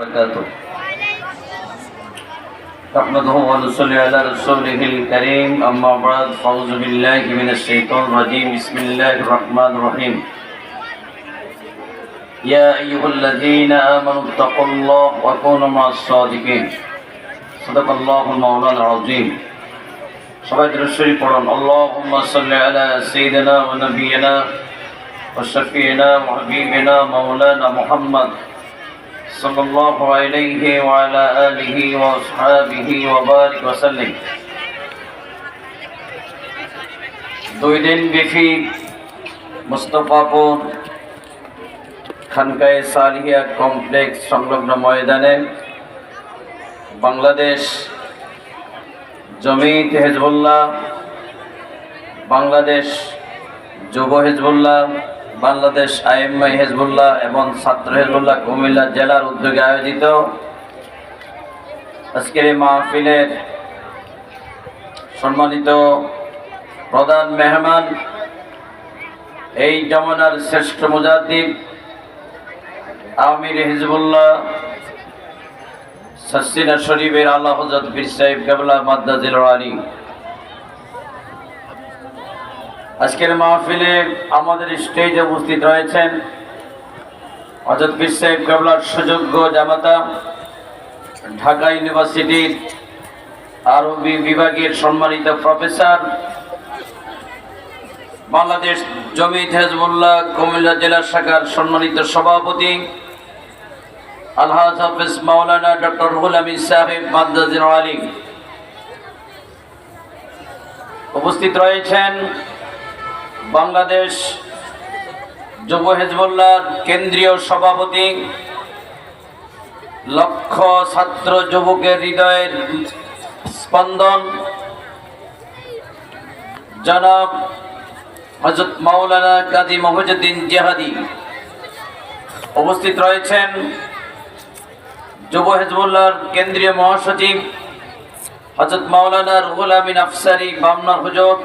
وبركاته نحمده ونصلي على رسوله الكريم أما بعد فأعوذ بالله من الشيطان الرجيم بسم الله الرحمن الرحيم يا أيها الذين آمنوا اتقوا الله وكونوا مع الصادقين صدق الله المولى العظيم সবাই দরুদ পড়ুন اللهم صل على سيدنا ونبينا وشفيعنا وحبيبنا مولانا محمد صلى الله عليه وعلى آله وأصحابه وبارك وسلم দুই দিন ব্যাপী মুস্তাফাপুর খানকায়ে সালিহিয়া কমপ্লেক্স সংলগ্ন ময়দানে বাংলাদেশ জমিয়ত হিজবুল্লাহ, বাংলাদেশ যুব হিজবুল্লাহ, বাংলাদেশ আইএমআই হিজবুল্লাহ এবং ছাত্র হিজবুল্লাহ কুমিল্লা জেলার উদ্যোগে আয়োজিত আজকের এই মাহফিলের সম্মানিত প্রধান মেহমান, এই জমানার শ্রেষ্ঠ মুজাদ্দিদ আমির হিজবুল্লাহ সাসিনা শরীফের আল্লাহ হযরত পীর সাহেব কেবলা মাদ্দাজিল আলী, আজকের মাহফিলে আমাদের স্টেজে উপস্থিত রয়েছেন হযরত পীর সাহেব কেবলার সুযোগ্য জামাতা, ঢাকা ইউনিভার্সিটির আরবি বিভাগের সম্মানিত প্রফেসর, বাংলাদেশ জমিয়ত হিজবুল্লাহ কুমিল্লা জেলা শাখার সম্মানিত সভাপতি আলহাজ হাফেজ মাওলানা ডক্টর রুহুল আমিন সাহেব মাদ্দাজিল আলী, উপস্থিত রয়েছেন বাংলাদেশ যুব হিজবুল্লাহর কেন্দ্রীয় সভাপতি, লক্ষ ছাত্র যুবকের হৃদয়ের স্পন্দন জনাব হযরত মাওলানা কাজী মহিউদ্দিন জিহাদি, উপস্থিত রয়েছেন যুব হিজবুল্লাহর কেন্দ্রীয় মহাসচিব হযরত মাওলানা রুহুল আমিন আফসারী বামনার হুজুর,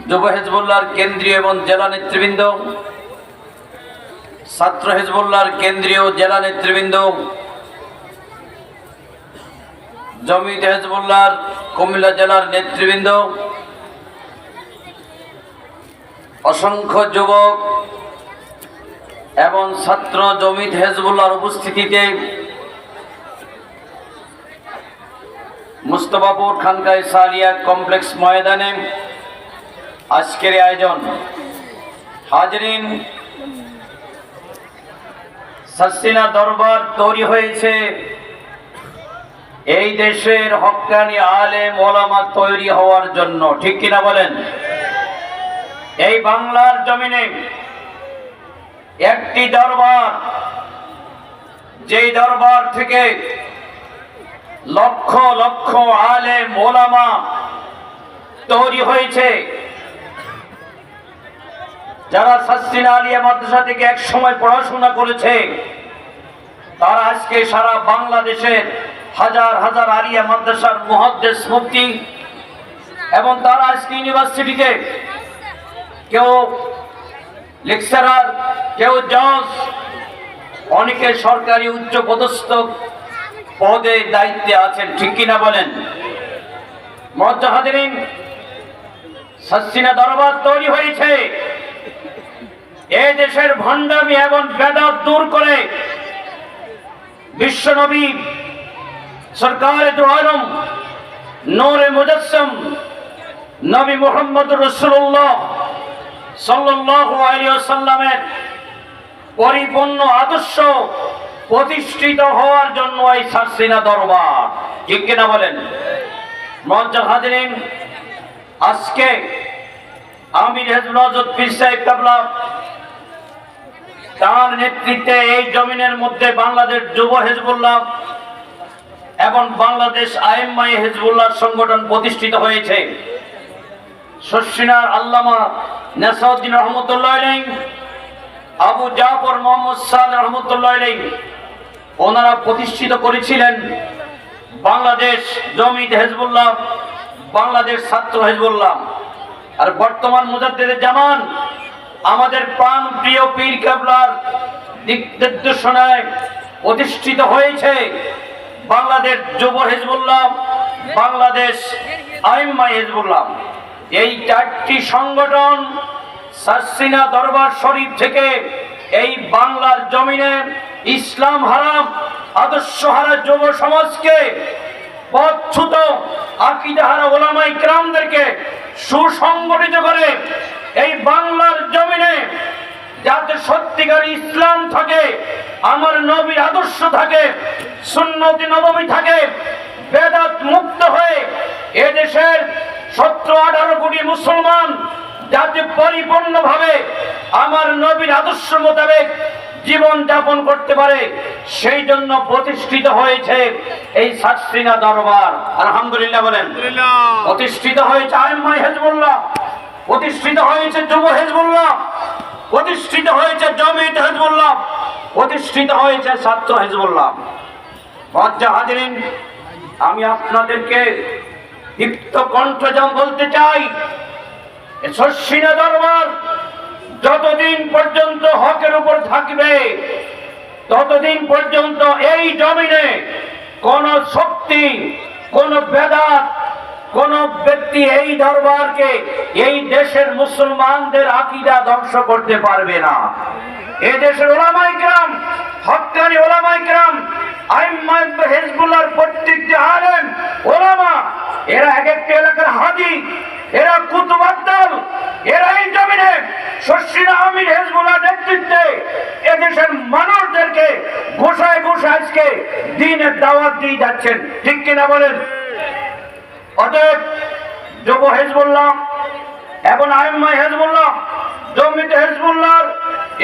যুব হিজবুল্লাহর কেন্দ্রীয় এবং জেলা নেতৃবৃন্দ, ছাত্র হিজবুল্লাহর কেন্দ্রীয় জেলা নেতৃবৃন্দ, জমিয়ত হিজবুল্লাহর কুমিল্লা জেলার নেতৃবৃন্দ, অসংখ্য যুবক এবং ছাত্র জমিয়ত হিজবুল্লাহর উপস্থিতিতে মুস্তাফাপুর খানকায়ে সালিহিয়া কমপ্লেক্স ময়দানে আজকের আয়োজন। হাজরিন, সাসিনা দরবার তৈরি হয়েছে এই দেশের হক্কানি আলেম ওলামা তৈরি হওয়ার জন্য, ঠিক কিনা বলেন? এই বাংলার জমিনে একটি দরবার, যেই দরবার থেকে লক্ষ লক্ষ আলেম ওলামা তৈরি হয়েছে, যারা সাসিনা আলিয়া মাদ্রাসা থেকে এক সময় পড়াশোনা করেছে, তারা আজকে সারা বাংলাদেশের হাজার হাজার আলিয়া মাদ্রাসার মুহাদ্দিস মুফতি, এবং তারা আজকে ইউনিভার্সিটিতে কেউ লেকচারার, কেউ জজ, অনেকে সরকারি উচ্চ পদস্থ পদে দায়িত্বে আছেন, ঠিক কিনা বলেন? মুআজ্জাজ হাজিরিন, সাসিনা দরবার তৈরি হয়েছে এই দেশের ভণ্ডামি এবং বেদাত দূর করে বিশ্বনবী সরকারে দু আলম নূরে মুজাসসাম নবী মুহাম্মদুর রাসূলুল্লাহ সাল্লাল্লাহু আলাইহি ওয়াসাল্লামের পরিপূর্ণ আদর্শ প্রতিষ্ঠিত হওয়ার জন্য এই সাসিনা দরবার, ঠিক কিনা বলেন? মুআজ্জাজ হাজিরিন, আজকে আমির হিজবুল্লাহ হযরত পীর সাহেব কেবলা তার নেতৃত্বে এই জমিনের মধ্যে বাংলাদেশ যুব হিজবুল্লাহ এবং বাংলাদেশ আইএমআই হিজবুল্লাহ সংগঠন প্রতিষ্ঠিত হয়েছে। শর্ষিনার আল্লামা নাসিরউদ্দিন রহমতুল্লাহ আলাইহি, আবু জাফর মোহাম্মদ সালেহ রহমতুল্লাহ আলাইহি, ওনারা প্রতিষ্ঠিত করেছিলেন বাংলাদেশ জমিয়ত হিজবুল্লাহ, বাংলাদেশ ছাত্র হিজবুল্লাহ। আর বর্তমান মুজাদ্দিদে জামান আমাদের প্রাণ প্রিয় পীর কেবলার দিক নির্দেশনায় প্রতিষ্ঠিত হয়েছে বাংলাদেশ যুব হিজবুল্লাহ, বাংলাদেশ আইএমআই হিজবুল্লাহ। এই চারটি সংগঠন সারসিনা দরবার শরীফ থেকে এই বাংলার জমিনে ইসলাম হারাম আদর্শ হারা যুব সমাজকে, পথচ্যুত আকীদা হারা ওলামায়ে কিরামদেরকে সুসংগঠিত করে এই বাংলার জমিনে যাতে সত্যিকার ইসলাম থাকে, আমার নবীর আদর্শ থাকে, সুন্নতি নববী থাকে, বেদাত মুক্ত হয়ে এদেশের 17-18 কোটি মুসলমান যাতে পরিপূর্ণভাবে আমার নবীর আদর্শ মোতাবেক জীবন যাপন করতে পারে, সেই জন্য প্রতিষ্ঠিত হয়েছে এই সারসিনা দরবার। আলহামদুলিল্লাহ বলেন। প্রতিষ্ঠিত হয়েছে আইএমআই হিজবুল্লাহ, প্রতিষ্ঠিত হয়েছে যুব হিজবুল্লাহ, প্রতিষ্ঠিত হয়েছে জমিয়ত হিজবুল্লাহ, প্রতিষ্ঠিত হয়েছে ছাত্র হিজবুল্লাহ। মুআজ্জাজ হাজিরিন, আমি আপনাদেরকে দীপ্ত কণ্ঠে বলতে চাই, সারসিনা দরবার যতদিন পর্যন্ত হকের উপর থাকবে ততদিন পর্যন্ত এই জমিনে কোন শক্তি, কোন বেদাত, কোন ব্যক্তি এই দরবারকে, এই দেশের মুসলমানদের আকীদা ধ্বংস করতে পারবে না। এই দেশের ওলামায়ে কিরাম, হক্কানি ওলামায়ে কিরাম, আইম্মায়ে হিজবুল্লাহর প্রত্যেকটি আলেম ওলামা, এরা এক একটা এলাকার হাজী, এরা কুতুবাদ্দাল, এরা এই জমিনে সারসিনা আমির হিজবুল্লাহর নেতৃত্বে এদেশের মানুষদেরকে ঘোষায় ঘোষায় আজকে দ্বীনের দাওয়াত দিয়ে যাচ্ছেন, ঠিক কিনা বলেন? অতএব যুব হিজবুল্লাহ এবং আইএমআই হিজবুল্লাহ, জমিয়ত হিজবুল্লাহর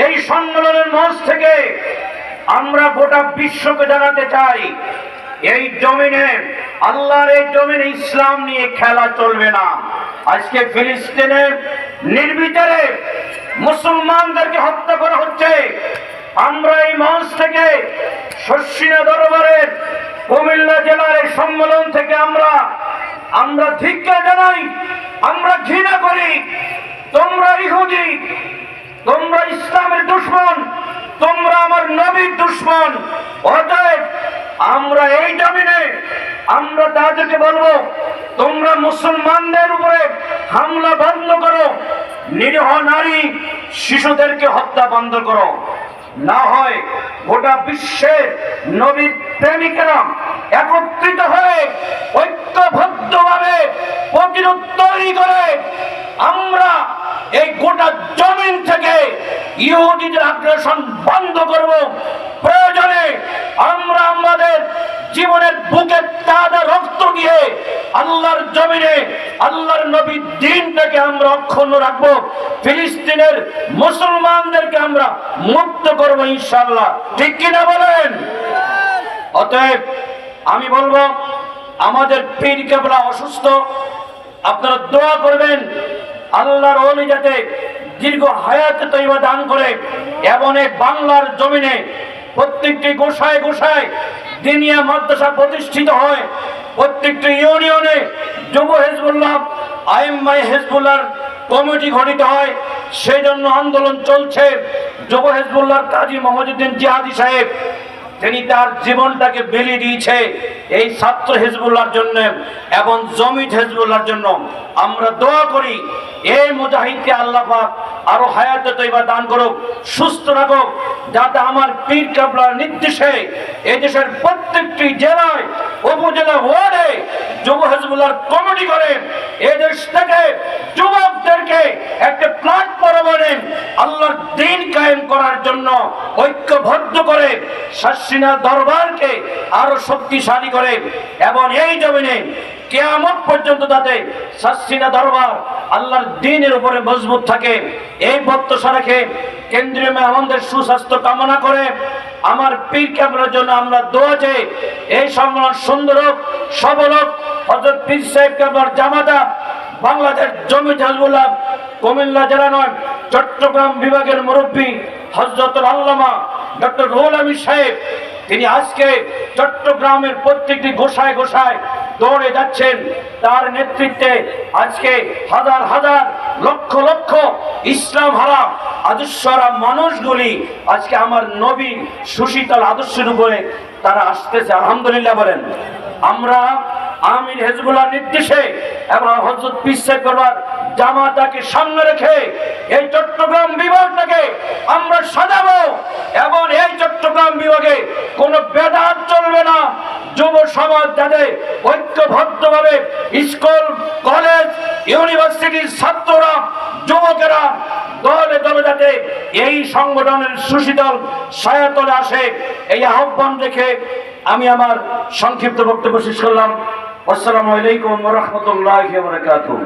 এই সম্মেলনের মঞ্চ থেকে আমরা গোটা বিশ্বকে জানাতে চাই, এই জমিনে, আল্লাহর এই জমিনে ইসলাম নিয়ে খেলা চলবে না। আজকে ফিলিস্তিনের নির্বিচারে মুসলমানদেরকে হত্যা করা হচ্ছে। আমরা এই মঞ্চ থেকে সারসিনা দরবারের কুমিল্লা জেলার এই সম্মেলন থেকে আমরা ধিক্কার জানাই, আমরা ঘৃণা করি। তোমরা ইহুদি, তোমরা ইসলামের দুশমন, তোমরা আমার নবীর দুশমন। অতএব আমরা এই জমিনে আমরা তাদেরকে বলবো, তোমরা মুসলমানদের উপরে হামলা বন্ধ করো, নিরীহ নারী শিশুদেরকে হত্যা বন্ধ করো, না হয় গোটা বিশ্বের নবীর প্রেমিকেরা একত্রিত হয়ে ঐক্যবদ্ধভাবে প্রতিরোধ তৈরি করে আমরা এই গোটা জমিন থেকে ইহুদিদের আগ্রাসন বন্ধ করব। প্রয়োজনে আমরা আমাদের জীবনের বুকে তাজা রক্ত দিয়ে আল্লাহর জমিনে আল্লাহর নবীর দ্বীনটাকে আমরা অক্ষুণ্ণ রাখবো। ফিলিস্তিনের মুসলমানদেরকে আমরা মুক্ত করবো ইনশাআল্লাহ, ঠিক কিনা বলেন? অতএব আমি বলবো, আমাদের পীর কেবলা অসুস্থ, আপনারা দোয়া করবেন আল্লাহর ওলি যাতে দীর্ঘ হায়াত তৈবা দান করে এবং এই বাংলার জমিনে প্রত্যেকটি গোসায় গোসায় দিনিয়া মাদ্রাসা প্রতিষ্ঠিত হয়, প্রত্যেকটি ইউনিয়নে যুব হিজবুল্লাহ, আইএমআই হিজবুল্লাহর কমিটি গঠিত হয়। সেই জন্য আন্দোলন চলছে। যুব হিজবুল্লাহর কাজী মহিউদ্দিন জিহাদি সাহেব, তিনি তার জীবনটাকে বিলিয়ে দিয়েছে এই ছাত্র হিজবুল্লাহর জন্য এবং জমিয়ত হিজবুল্লাহর জন্য। আমরা দোয়া করি এই মুজাহিদকে আল্লাহ পাক আরো হায়াতে তৈবা দান করুক, সুস্থ রাখুক, যাতে আমার পীর কেবলার নির্দেশে এই দেশের প্রত্যেকটি জেলায়, উপজেলা, ওয়ার্ডে যুব হিজবুল্লাহর কমিটি করে এই দেশ থেকে যুবকদেরকে একটা প্ল্যাটফর্ম বলেন আল্লাহর দ্বীন কায়েম করার জন্য ঐক্যবদ্ধ করে সারসিনা দরবারকে আরো শক্তিশালী করে এবং এই জমিনে কিয়ামত পর্যন্ত যাতে সারসিনা দরবার আল্লাহর দ্বীনের উপরে মজবুত থাকে, এই প্রত্যাশা রেখে কেন্দ্রীয় মেহমানদের সুস্বাস্থ্য কামনা করে আমার পীর কেবলার জন্য আমরা দোয়া চাই। এই সম্মেলন সুন্দর হোক, সফল হোক। হযরত পীর সাহেব কেবলার জামাতা বাংলাদেশ জমিয়ত হিজবুল্লাহ কুমিল্লা জেলা নয়, চট্টগ্রাম বিভাগের মুরব্বী হযরতুল আল্লামা ডক্টর রুহুল আমিন সাহেব, তিনি আজকে চট্টগ্রামের প্রত্যেকটি গোসায় গোসায় দৌড়ে যাচ্ছেন। তার নেতৃত্বে আজকে হাজার হাজার লক্ষ লক্ষ ইসলাম হারা আদর্শরা মানুষগুলি আজকে আমার নবীর সুশীতল আদর্শের উপরে তারা আসতেছে, আলহামদুলিল্লাহ বলেন। আমরা আমির হেজবুল্লাহ নির্দেশে এবং হযরত পীর সাহেব পরিবার জামাতাকে সামনে রেখে এই চট্টগ্রাম বিভাগটাকে আমরা সাজাবো এবং এই চট্টগ্রাম বিভাগে কোনো বেদাত চলবে না। যুব সমাজ যাতে ঐক্যবদ্ধভাবে স্কুল কলেজ ইউনিভার্সিটির ছাত্ররা যুবকেরা দলে দলে যাতে এই সংগঠনের সুশীতল ছায়াতলে আসে, এই আহ্বান রেখে আমি আমার সংক্ষিপ্ত বক্তব্য শেষ করলাম। আসসালামু আলাইকুম ওয়া রাহমাতুল্লাহি ওয়া বারাকাতুহু।